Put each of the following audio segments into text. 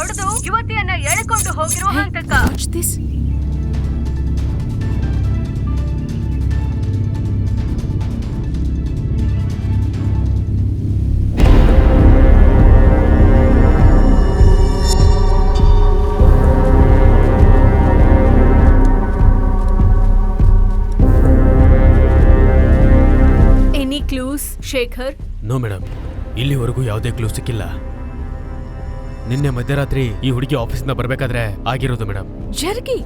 ಹೊಡೆದು ಯುವತಿಯನ್ನ ಎಳೆಕೊಂಡು ಹೋಗಿರುವ ಹಂತಕ. Clues Shekhar? No madam, ಇಲ್ಲಿವರೆಗೂ ಯಾವುದೇ ಕ್ಲೂ ಸಿಕ್ಕಿಲ್ಲ. ನಿನ್ನೆ ಮಧ್ಯರಾತ್ರಿ ಈ ಹುಡುಗಿ ಆಫೀಸ್ನ ಬರ್ಬೇಕಾದ್ರೆ ಆಗಿರೋದು ಮೇಡಮ್. ಜರ್ಗಿ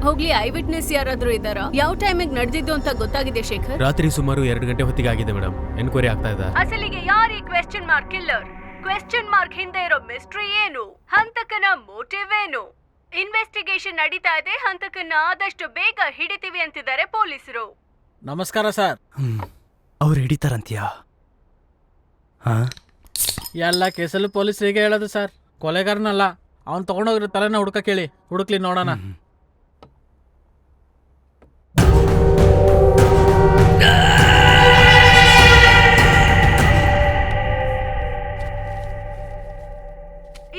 ಹೋಗ್ಲಿ, ಐ ವಿಟ್ನೆಸ್ ಯಾರಾದ್ರೂ ಇದ್ದಾರಾ? ಯಾವ ಟೈಮಿಗೆ ನಡೆದಿದ್ದು ಅಂತ ಗೊತ್ತಾಗಿದೆ ಶೇಖರ್? ರಾತ್ರಿ ಸುಮಾರು 2 ಗಂಟೆ ಹೊತ್ತಿಗೆ ಆಗಿದೆ ಮೇಡಮ್. ಎನ್ಕ್ವೈರಿ ಆಗ್ತಾ ಇದೆ. ಅಸಲಿಗೆ ಯಾರು ಈ question mark killer? Question mark ಹಿಂದೆ ಇರೋ ಮಿಸ್ಟ್ರಿ ಏನು? ಹಂತಕನ ಮೋಟಿವ್ ಏನು? ಇನ್ವೆಸ್ಟಿಗೇಷನ್ ನಡೀತಾ ಇದೆ. ಹಂತಕನ ಆದಷ್ಟು ಬೇಗ ಹಿಡಿತೀವಿ ಅಂತಿದ್ದಾರೆ ಪೊಲೀಸರು. ನಮಸ್ಕಾರ ಸರ್. ಅವ್ರು ಹಿಡಿತಾರಂತೀಯಾ? ಎಲ್ಲ ಕೇಸಲ್ಲೂ ಪೊಲೀಸರಿಗೆ ಹೇಳೋದು ಸರ್, ಕೊಲೆಗಾರನಲ್ಲ. ಅವ್ನು ತಗೊಂಡೋಗಿರೋ ತಲೆನ ಹುಡ್ಕ ಕೇಳಿ, ಹುಡುಕ್ಲಿ ನೋಡೋಣ.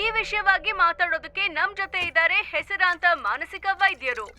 ಈ ವಿಷಯವಾಗಿ ಮಾತಾಡೋದಕ್ಕೆ ನಮ್ ಜೊತೆ ಇದ್ದಾರೆ ಹೆಸರಾಂತ ಮಾನಸಿಕ ವೈದ್ಯರು.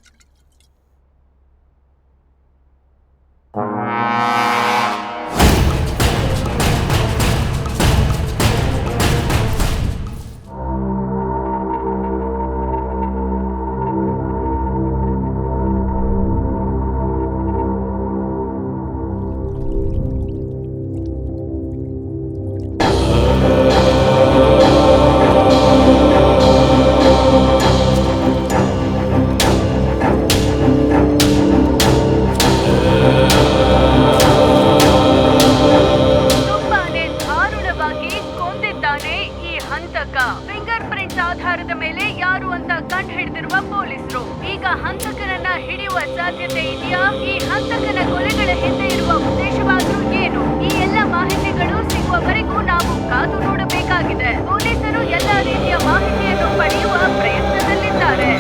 ಫಿಂಗರ್ ಪ್ರಿಂಟ್ಸ್ ಆಧಾರದ ಮೇಲೆ ಯಾರು ಅಂತ ಕಂಡು ಹಿಡಿದಿರುವ ಪೊಲೀಸರು ಈಗ ಹಂತಕನನ್ನ ಹಿಡಿಯುವ ಸಾಧ್ಯತೆ ಇದೆಯಾ? ಈ ಹಂತಕನ ಕೊಲೆಗಳ ಹಿಂದೆ ಇರುವ ಉದ್ದೇಶವಾದ್ರೂ ಏನು? ಈ ಎಲ್ಲ ಮಾಹಿತಿಗಳು ಸಿಗುವವರೆಗೂ ನಾವು ಕಾದು ನೋಡಬೇಕಾಗಿದೆ. ಪೊಲೀಸರು ಎಲ್ಲಾ ರೀತಿಯ ಮಾಹಿತಿಯನ್ನು ಪಡೆಯುವ ಪ್ರಯತ್ನದಲ್ಲಿದ್ದಾರೆ.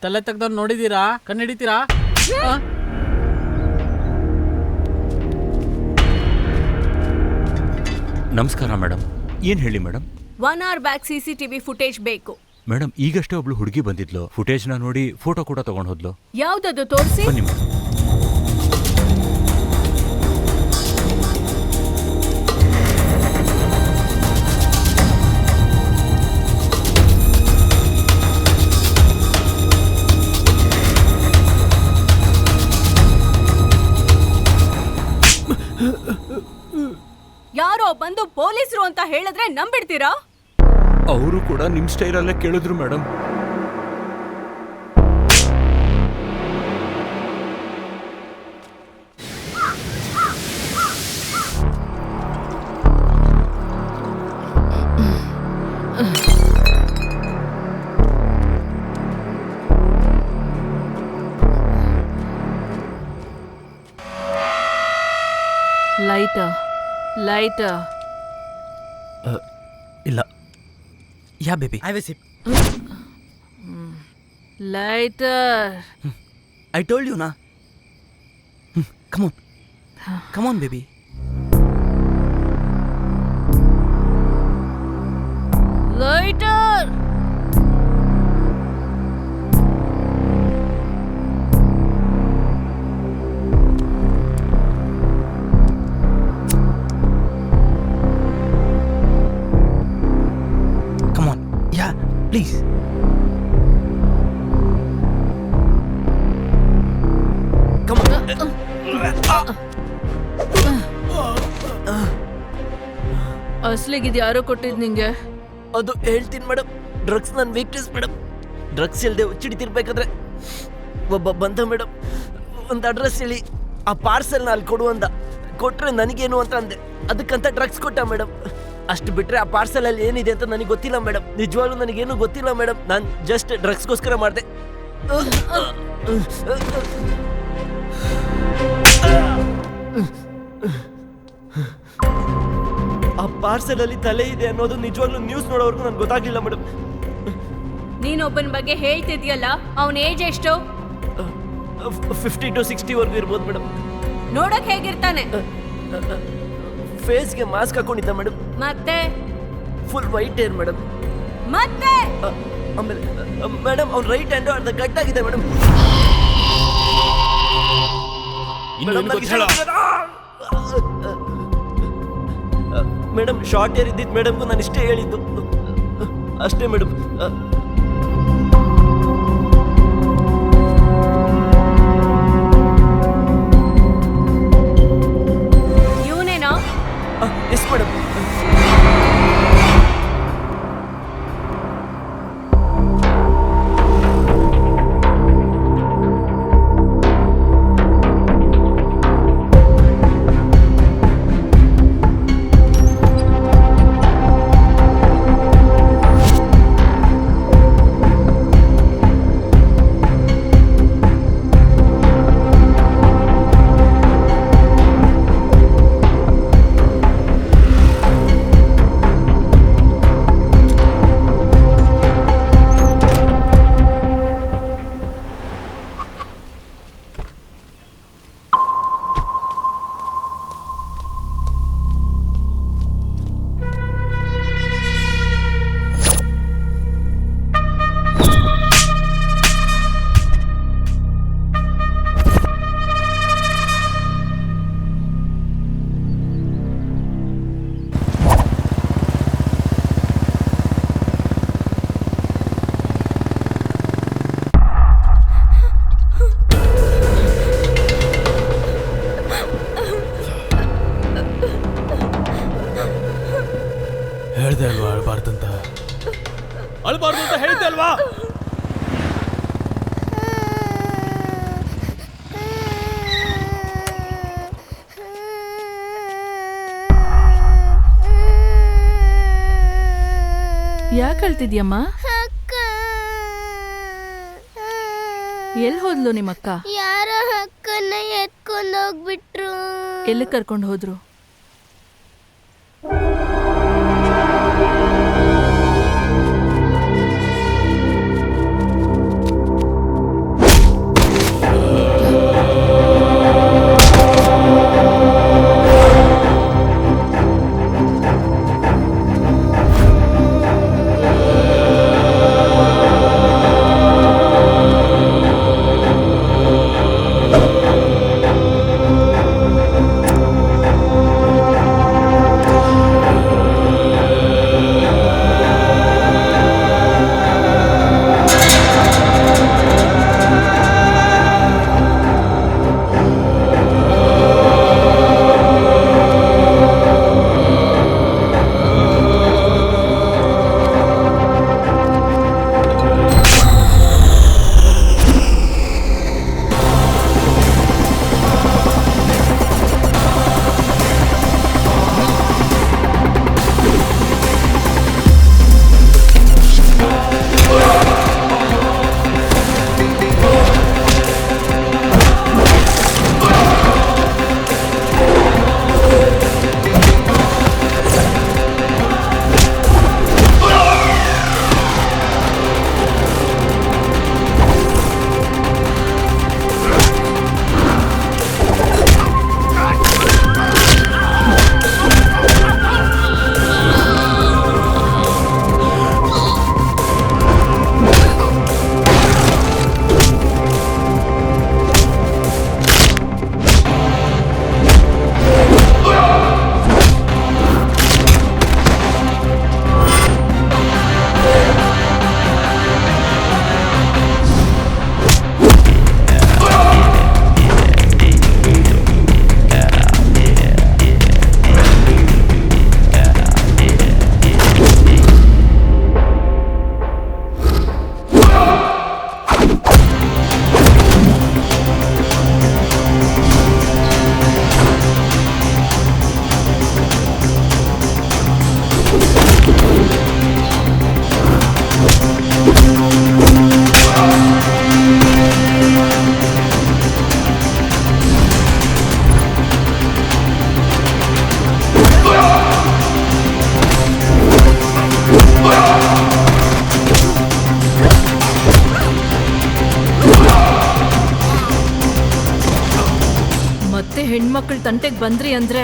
ತಲೆ ತೆಗ್ದವ್ರು ನೋಡಿದೀರಾ? ಕಣ್ಣು ಹಿಡಿತೀರಾ? ನಮಸ್ಕಾರ ಮೇಡಮ್. ಏನ್ ಹೇಳಿ madam? 1 hour back CCTV footage ಬೇಕು. ಮೇಡಮ್, ಈಗಷ್ಟೇ ಒಬ್ಳು ಹುಡುಗಿ ಬಂದಿದ್ಲು. ಫುಟೇಜ್ನ ನೋಡಿ ಫೋಟೋ ಕೂಡ ತಗೊಂಡು ಹೋದ್ಲು. ಯಾವ್ದದು ತೋರಿಸಿ. ಬನ್ನಿ ಮೇಡಮ್. ಯಾರೋ ಬಂದು ಪೊಲೀಸರು ಅಂತ ಹೇಳಿದ್ರೆ ನಂಬಿಡ್ತೀರಾ? ಅವರು ಕೂಡ ನಿಮ್ ಸ್ಟೈಲಲ್ಲೇ ಕೇಳಿದ್ರು ಮೇಡಮ್. ಲೈಟ್ ಇಲ್ಲ yeah baby I will sip. Lighter I told you ನಾ come on come on baby lighter come on yeah please ಅಸ್ಲಿಗಿದ್ ಯಾರೋ ಕೊಟ್ಟಿದ್ ನಿಂಗೆ? ಅದು ಹೇಳ್ತೀನಿ ಮೇಡಮ್, ಡ್ರಗ್ಸ್ ನನ್ನ ವೀಕ್ನೆಸ್ ಮೇಡಮ್. ಡ್ರಗ್ಸ್ ಇಲ್ಲದೆ ಹುಚ್ಚಿಡಿತಿರ್ಬೇಕಾದ್ರೆ ಒಬ್ಬ ಬಂದ ಮೇಡಮ್, ಒಂದು ಅಡ್ರೆಸ್ ಹೇಳಿ ಆ ಪಾರ್ಸೆಲ್ನ ಅಲ್ಲಿ ಕೊಡು ಅಂದ. ಕೊಟ್ರೆ ನನಗೇನು ಅಂತ ಅಂದೆ, ಅದಕ್ಕಂತ ಡ್ರಗ್ಸ್ ಕೊಟ್ಟ ಮೇಡಮ್. ಅಷ್ಟು ಬಿಟ್ರೆ ಆ ಪಾರ್ಸೆಲಲ್ಲಿ ಏನಿದೆ ಅಂತ ನನಗೆ ಗೊತ್ತಿಲ್ಲ ಮೇಡಮ್. ನಿಜವಾಗ್ಲೂ ನನಗೇನು ಗೊತ್ತಿಲ್ಲ ಮೇಡಮ್. ನಾನು ಜಸ್ಟ್ ಡ್ರಗ್ಸ್ಗೋಸ್ಕರ ಮಾಡಿದೆ. ಆ ಪಾರ್ಸೆಲಲ್ಲಿ ತಲೆ ಇದೆ ಅನ್ನೋದು ನಿಜವಾಗ್ಲೂ ನ್ಯೂಸ್ ನೋಡೋವರೆಗೂ ನನಗೆ ಗೊತ್ತಾಗ್ಲಿಲ್ಲ ಮೇಡಮ್. ನೀನೊಬ್ಬನ ಬಗ್ಗೆ ಹೇಳ್ತಿದ್ಯಲ್ಲ, ಅವನ ಏಜ್ ಎಷ್ಟು? 50 to 60 ವರ್ಗೂ ಇರ್ಬೋದು ಮೇಡಮ್. ನೋಡಕ್ ಹೇಗಿರ್ತಾನೆ? ಫೇಸ್ಗೆ ಮಾಸ್ಕ್ ಹಾಕೊಂಡಿದ್ದ ಮೇಡಮ್. ಮತ್ತೆ ಫುಲ್ ವೈಟ್ ಏರ್ ಮೇಡಮ್. ಮತ್ತೆ ಆಮೇಲೆ ಮೇಡಮ್ ಅವ್ನ ರೈಟ್ ಹ್ಯಾಂಡ್ ಅರ್ಧ ಗಟ್ಟಾಗಿದೆ ಮೇಡಮ್. ಮೇಡಮ್ ಶಾರ್ಟ್ ಏರ್ ಇದ್ದಿದ್ದು ಮೇಡಮ್ಗೂ ನಾನು ಇಷ್ಟೇ ಹೇಳಿದ್ದು ಅಷ್ಟೇ ಮೇಡಮ್. ಇವನೇನಾ? Yes madam. ಹೇಳ್ದೆ ಅಲ್ವಾ ಅಳ್ಬಾರ್ದಂತ? ಅಳ್ಬಾರ್ದು ಅಂತ ಹೇಳ್ದೆ ಅಲ್ವಾ? ಯಾಕೆ ಅಳ್ತಿದ್ಯಮ್ಮ? ಎಲ್ಲಿ ಹೋದ್ಲು ನಿಮ್ಮಕ್ಕ? ಯಾರ ಅಕ್ಕನ್ನ ಎತ್ಕೊಂಡು ಹೋಗ್ಬಿಟ್ರು. ಎಲ್ಲಿ ಕರ್ಕೊಂಡು ಹೋದ್ರು? ಹೆಣ್ಮಕ್ಳ ತಂಟೆಗೆ ಬಂದ್ರಿ ಅಂದ್ರೆ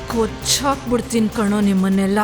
ಕೊಚ್ಚಾಕ್ಬಿಡ್ತೀನಿ ಕಣೋ ನಿಮ್ಮನ್ನೆಲ್ಲ.